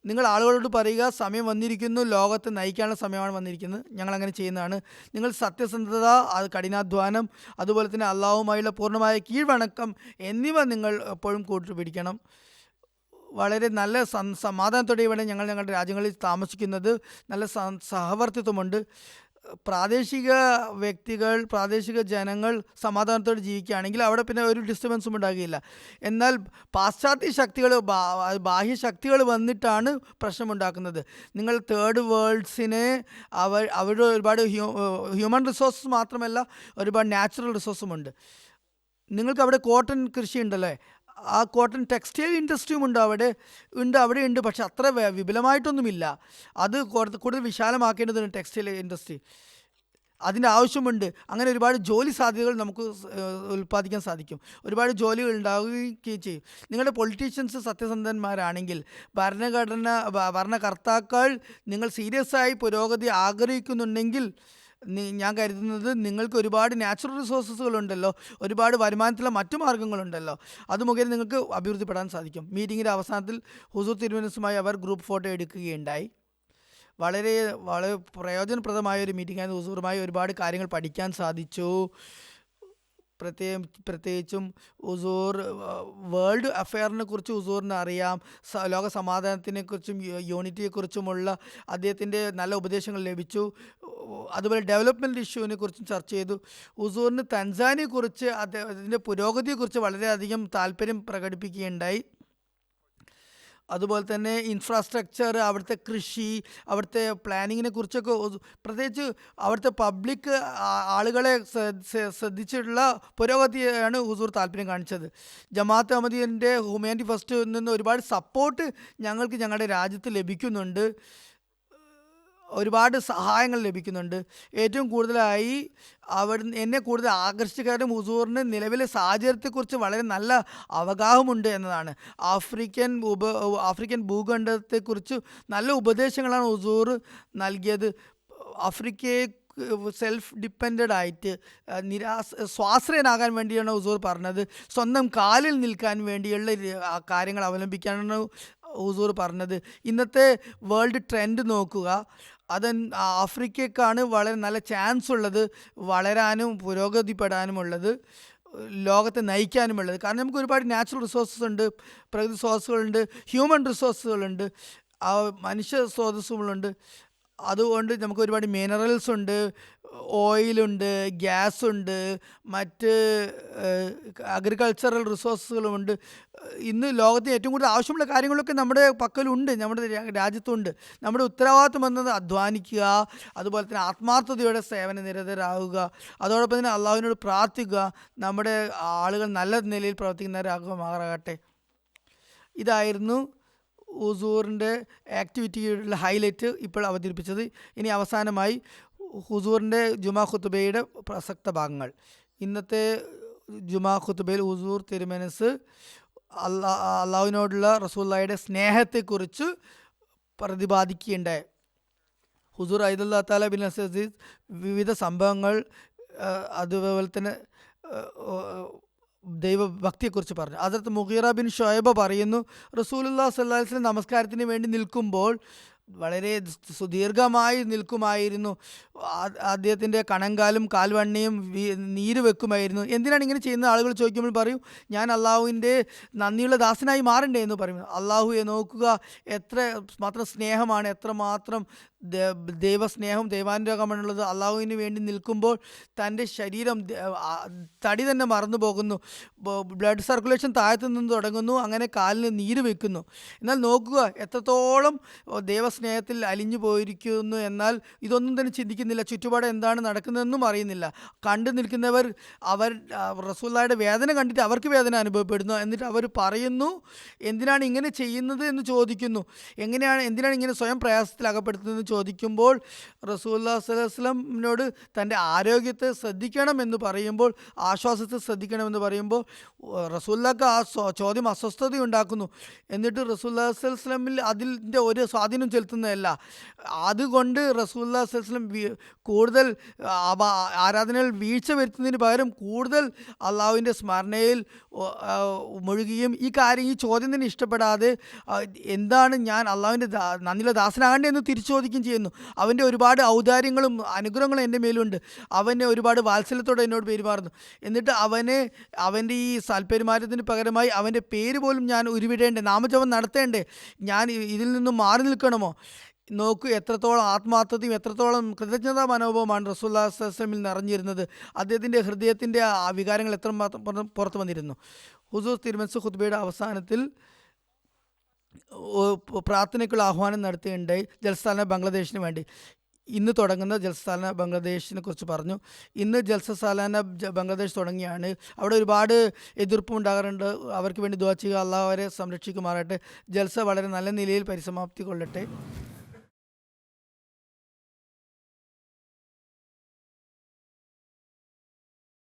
നിങ്ങൾ ആളുകളോട് പറയുക, സമയം വന്നിരിക്കുന്നു, ലോകത്തെ നയിക്കാനുള്ള സമയമാണ് വന്നിരിക്കുന്നത്. ഞങ്ങളങ്ങനെ ചെയ്യുന്നതാണ്. നിങ്ങൾ സത്യസന്ധത, അത് കഠിനാധ്വാനം, അതുപോലെ തന്നെ അള്ളാഹുമായുള്ള പൂർണ്ണമായ കീഴ്വണക്കം എന്നിവ നിങ്ങൾ എപ്പോഴും കൂട്ടുപിടിക്കണം. വളരെ നല്ല സമാധാനത്തോടെ ഇവിടെ ഞങ്ങളുടെ രാജ്യങ്ങളിൽ താമസിക്കുന്നത്. നല്ല സഹവർത്തിത്വമുണ്ട്. പ്രാദേശിക വ്യക്തികൾ, പ്രാദേശിക ജനങ്ങൾ സമാധാനത്തോടെ ജീവിക്കുകയാണെങ്കിൽ അവിടെ പിന്നെ ഒരു ഡിസ്റ്റർബൻസും ഉണ്ടാകുകയില്ല. എന്നാൽ പാശ്ചാത്യ ശക്തികൾ, ബാഹ്യ ശക്തികൾ വന്നിട്ടാണ് പ്രശ്നമുണ്ടാക്കുന്നത്. നിങ്ങൾ തേർഡ് വേൾഡ്സിനെ അവരുടെ ഒരുപാട് ഹ്യൂമൻ റിസോഴ്സസ് മാത്രമല്ല, ഒരുപാട് നാച്ചുറൽ റിസോഴ്സുമുണ്ട്. നിങ്ങൾക്ക് അവിടെ കോട്ടൺ കൃഷി ഉണ്ടല്ലേ, ആ കോട്ടൺ ടെക്സ്റ്റൈൽ ഇൻഡസ്ട്രിയും ഉണ്ട്, അവിടെ ഉണ്ട്. പക്ഷെ അത്ര വിപുലമായിട്ടൊന്നുമില്ല. അത് കൂടുതൽ വിശാലമാക്കേണ്ടതുണ്ട് ടെക്സ്റ്റൈൽ ഇൻഡസ്ട്രി. അതിൻ്റെ ആവശ്യമുണ്ട്. അങ്ങനെ ഒരുപാട് ജോലി സാധ്യതകൾ നമുക്ക് ഉൽപ്പാദിക്കാൻ സാധിക്കും. ഒരുപാട് ജോലികൾ ഉണ്ടാവുകയും ചെയ്യും. നിങ്ങളുടെ പൊളിറ്റീഷ്യൻസ് സത്യസന്ധന്മാരാണെങ്കിൽ, ഭരണകർത്താക്കൾ നിങ്ങൾ സീരിയസ് ആയി പുരോഗതി ആഗ്രഹിക്കുന്നുണ്ടെങ്കിൽ, ഞാൻ കരുതുന്നത് നിങ്ങൾക്ക് ഒരുപാട് നാച്ചുറൽ റിസോഴ്സസുകളുണ്ടല്ലോ, ഒരുപാട് വരുമാനത്തിലുള്ള മറ്റു മാർഗ്ഗങ്ങളുണ്ടല്ലോ, അത് മുഖേന നിങ്ങൾക്ക് അഭിവൃദ്ധിപ്പെടാൻ സാധിക്കും. മീറ്റിങ്ങിൻ്റെ അവസാനത്തിൽ ഹുസൂർ തിരുമനസുമായി അവർ ഗ്രൂപ്പ് ഫോട്ടോ എടുക്കുകയുണ്ടായി. വളരെ വളരെ പ്രയോജനപ്രദമായ ഒരു മീറ്റിംഗായിരുന്നു. ഹുസൂറുമായി ഒരുപാട് കാര്യങ്ങൾ പഠിക്കാൻ സാധിച്ചു. പ്രത്യേകിച്ചും ഹുസൂർ വേൾഡ് അഫെയറിനെ കുറിച്ച് ഹുസൂറിന് അറിയാം. ലോക സമാധാനത്തിനെക്കുറിച്ചും യൂണിറ്റിയെക്കുറിച്ചുമുള്ള അദ്ദേഹത്തിൻ്റെ നല്ല ഉപദേശങ്ങൾ ലഭിച്ചു. അതുപോലെ ഡെവലപ്മെൻറ്റ് ഇഷ്യൂവിനെ കുറിച്ചും ചർച്ച ചെയ്തു. ഹുസൂറിന് തൻസാനിയെക്കുറിച്ച്, അതിൻ്റെ പുരോഗതിയെക്കുറിച്ച് വളരെയധികം താല്പര്യം പ്രകടിപ്പിക്കുകയുണ്ടായി. അതുപോലെ തന്നെ ഇൻഫ്രാസ്ട്രക്ചർ, അവിടുത്തെ കൃഷി, അവിടുത്തെ പ്ലാനിങ്ങിനെ കുറിച്ചൊക്കെ, പ്രത്യേകിച്ച് അവിടുത്തെ പബ്ലിക് ആളുകളെ ശ്രദ്ധിച്ചിട്ടുള്ള പുരോഗതിയാണ് ഹുസൂർ താല്പര്യം കാണിച്ചത്. ജമാഅത്ത് അഹമ്മദിയൻ്റെ ഹ്യൂമാനിറ്റി ഫസ്റ്റ് നിന്ന് ഒരുപാട് സപ്പോർട്ട് ഞങ്ങൾക്ക് ഞങ്ങളുടെ രാജ്യത്ത് ലഭിക്കുന്നുണ്ട്. ഒരുപാട് സഹായങ്ങൾ ലഭിക്കുന്നുണ്ട്. ഏറ്റവും കൂടുതലായി എന്നെ കൂടുതൽ ആകർഷിക്കാനും ഹുസൂറിന് നിലവിലെ സാഹചര്യത്തെക്കുറിച്ച് വളരെ നല്ല അവഗാഹമുണ്ട് എന്നതാണ്. ആഫ്രിക്കൻ ഭൂഖണ്ഡത്തെക്കുറിച്ച് നല്ല ഉപദേശങ്ങളാണ് ഹുസൂർ നൽകിയത്. ആഫ്രിക്കയെ സെൽഫ് ഡിപ്പെൻഡഡ് ആയിട്ട് സ്വാശ്രയനാകാൻ വേണ്ടിയാണ് ഹുസൂർ പറഞ്ഞത്. സ്വന്തം കാലിൽ നിൽക്കാൻ വേണ്ടിയുള്ള കാര്യങ്ങൾ അവലംബിക്കാനാണ് ഹുസൂർ പറഞ്ഞത്. ഇന്നത്തെ വേൾഡ് ട്രെൻഡ് നോക്കുക, ആഫ്രിക്കയ്ക്കാണ് വളരെ നല്ല ചാൻസ് ഉള്ളത്, വളരാനും പുരോഗതിപ്പെടാനുമുള്ളത്, ലോകത്തെ നയിക്കാനുമുള്ളത്. കാരണം നമുക്ക് ഒരുപാട് നാച്ചുറൽ റിസോഴ്സസ് ഉണ്ട്, പ്രകൃതി സ്രോതസ്സുകളുണ്ട്, ഹ്യൂമൻ റിസോഴ്സുകളുണ്ട്, മനുഷ്യ സ്രോതസ്സുകളുണ്ട്. അതുകൊണ്ട് നമുക്ക് ഒരുപാട് മിനറൽസ് ഉണ്ട്, ഓയിലുണ്ട്, ഗ്യാസ് ഉണ്ട്, മറ്റ് അഗ്രികൾച്ചറൽ റിസോഴ്സുകളുമുണ്ട്. ഇന്ന് ലോകത്തിന് ഏറ്റവും കൂടുതൽ ആവശ്യമുള്ള കാര്യങ്ങളൊക്കെ നമ്മുടെ പക്കലുണ്ട്, നമ്മുടെ രാജ്യത്തുണ്ട്. നമ്മുടെ ഉത്തരവാദിത്വം എന്നത് അധ്വാനിക്കുക, അതുപോലെ തന്നെ ആത്മാർത്ഥതയോടെ സേവന നിരതരാകുക, അതോടൊപ്പം തന്നെ അള്ളാഹുവിനോട് പ്രാർത്ഥിക്കുക, നമ്മുടെ ആളുകൾ നല്ല നിലയിൽ പ്രവർത്തിക്കുന്നവരാകുമാറാകട്ടെ. ഇതായിരുന്നു ഹുസൂറിൻ്റെ ആക്ടിവിറ്റിയുടെ ഹൈലൈറ്റ് ഇപ്പോൾ അവതരിപ്പിച്ചത്. ഇനി അവസാനമായി ഹുസൂറിൻ്റെ ജുമാ ഖുതുബയുടെ പ്രസക്ത ഭാഗങ്ങൾ. ഇന്നത്തെ ജുമാ ഖുതുബയിൽ ഹുസൂർ തിരുമനസ് അള്ളാഹുവിനോടുള്ള റസൂലുള്ളാഹിയുടെ സ്നേഹത്തെക്കുറിച്ച് പ്രതിപാദിക്കുകയുണ്ടായി. ഹുസൂർ അയ്ദുല്ലാ തആല ബിൻ അസീസ് വിവിധ സംഭവങ്ങൾ, അതുപോലെ തന്നെ ദൈവഭക്തിയെക്കുറിച്ച് പറഞ്ഞു. ഹദ്റത്ത് മുഗീറ ബിൻ ഷുഐബ പറയുന്നു, റസൂലുള്ളാഹി സ്വല്ലല്ലാഹു അലൈഹി വസല്ലം നമസ്കാരത്തിന് വേണ്ടി നിൽക്കുമ്പോൾ വളരെ സുദീർഘമായി നിൽക്കുമായിരുന്നു. അദ്ദേഹത്തിൻ്റെ കണങ്കാലും കാൽവണ്ണയും നീര് വെക്കുമായിരുന്നു. എന്തിനാണ് ഇങ്ങനെ ചെയ്യുന്ന ആളുകൾ ചോദിക്കുമ്പോൾ പറയും, ഞാൻ അള്ളാഹുവിൻ്റെ നന്ദിയുള്ള ദാസനായി മാറണ്ടേ എന്ന് പറയും. അള്ളാഹുവെ നോക്കുക, എത്ര മാത്രം സ്നേഹമാണ്, എത്രമാത്രം ദൈവസ്നേഹം, ദൈവാനുരാഗമാണുള്ളത്. അള്ളാഹുവിന് വേണ്ടി നിൽക്കുമ്പോൾ തൻ്റെ ശരീരം, തടി തന്നെ മറന്നു പോകുന്നു, ബ്ലഡ് സർക്കുലേഷൻ താഴത്തു നിന്ന് തുടങ്ങുന്നു, അങ്ങനെ കാലിന് നീര് വെക്കുന്നു. എന്നാൽ നോക്കുക എത്രത്തോളം ദൈവസ്നേഹത്തിൽ അലിഞ്ഞു പോയിരിക്കുന്നു. എന്നാൽ ഇതൊന്നും തന്നെ ചിന്തിക്കുന്നില്ല, ചുറ്റുപാട് എന്താണ് നടക്കുന്നതെന്നും അറിയുന്നില്ല. കണ്ടു നിൽക്കുന്നവർ റസൂലുള്ളാഹിയുടെ വേദന കണ്ടിട്ട് അവർക്ക് വേദന അനുഭവപ്പെടുന്നു. എന്നിട്ട് അവർ പറയുന്നു, എന്തിനാണ് ഇങ്ങനെ ചെയ്യുന്നത് എന്ന് ചോദിക്കുന്നു. എന്തിനാണ് ഇങ്ങനെ സ്വയം പ്രയാസത്തിൽ അകപ്പെടുത്തുന്നത് ചോദിക്കുമ്പോൾ റസൂലുള്ളാഹി സ്വല്ലല്ലാഹു അലൈഹി വസല്ലമിനോട് തൻ്റെ ആരോഗ്യത്തെ ശ്രദ്ധിക്കണമെന്ന് പറയുമ്പോൾ, ആശ്വാസത്തെ ശ്രദ്ധിക്കണമെന്ന് പറയുമ്പോൾ റസൂലുള്ളാഹിക്ക് ആ ചോദ്യം അസ്വസ്ഥത ഉണ്ടാക്കുന്നു. എന്നിട്ട് റസൂലുള്ളാഹി സ്വല്ലല്ലാഹു അലൈഹി വസല്ലമിൽ അതിൻ്റെ ഒരു സ്വാധീനം ചെലുത്തുന്നതല്ല. അതുകൊണ്ട് റസൂലുള്ളാഹി സ്വല്ലല്ലാഹു അലൈഹി വസല്ലം കൂടുതൽ ആരാധനയിൽ വീഴ്ച വരുത്തുന്നതിന് പകരം കൂടുതൽ അള്ളാഹുവിൻ്റെ സ്മരണയിൽ മുഴുകുകയും ഈ ചോദ്യം തന്നെ ഇഷ്ടപ്പെടാതെ എന്താണ് ഞാൻ അള്ളാഹുവിൻ്റെ നന്ദിയുള്ള ദാസനാകണ്ടേ എന്ന് തിരിച്ചു ചോദിക്കുകയും ചെയ്യുന്നു. അവൻ്റെ ഒരുപാട് ഔദാര്യങ്ങളും അനുഗ്രഹങ്ങളും എൻ്റെ മേലുണ്ട്, അവനെ ഒരുപാട് വാത്സല്യത്തോടെ എന്നോട് പെരുമാറുന്നു. എന്നിട്ട് അവൻ്റെ ഈ സൽപെരുമാറ്റത്തിന് പകരമായി അവൻ്റെ പേര് പോലും ഞാൻ ഉരുവിടേണ്ടേ, നാമജപം നടത്തേണ്ടേ, ഞാൻ ഇതിൽ നിന്നും മാറി നിൽക്കണമോ? നോക്കൂ എത്രത്തോളം ആത്മാർത്ഥതയും എത്രത്തോളം കൃതജ്ഞതാ മനോഭാവമാണ് റസൂലുള്ളാഹി സ്വല്ലല്ലാഹു അലൈഹി വസല്ലമയിൽ നിറഞ്ഞിരുന്നത്. അദ്ദേഹത്തിൻ്റെ ഹൃദയത്തിൻ്റെ ആ വികാരങ്ങൾ എത്രമാത്രം പുറത്തു വന്നിരുന്നു. ഹുസൂർ തിരുമൻസ് ഖുത്ബയുടെ അവസാനത്തിൽ പ്രാർത്ഥനയ്ക്കുള്ള ആഹ്വാനം നടത്തുകയുണ്ടായി ജൽസാന ബംഗ്ലാദേശിന് വേണ്ടി. ഇന്ന് തുടങ്ങുന്ന ജൽസാന ബംഗ്ലാദേശിനെ കുറിച്ച് പറഞ്ഞു. ഇന്ന് ജൽസാലാന ബംഗ്ലാദേശ് തുടങ്ങിയാണ്. അവിടെ ഒരുപാട് എതിർപ്പും ഉണ്ടാകാറുണ്ട്. അവർക്ക് വേണ്ടി ദുആ ചെയ്യുക. അള്ളാഹു അവരെ സംരക്ഷിക്കുമാറാകട്ടെ. ജൽസ വളരെ നല്ല നിലയിൽ പരിസമാപ്തി കൊള്ളട്ടെ.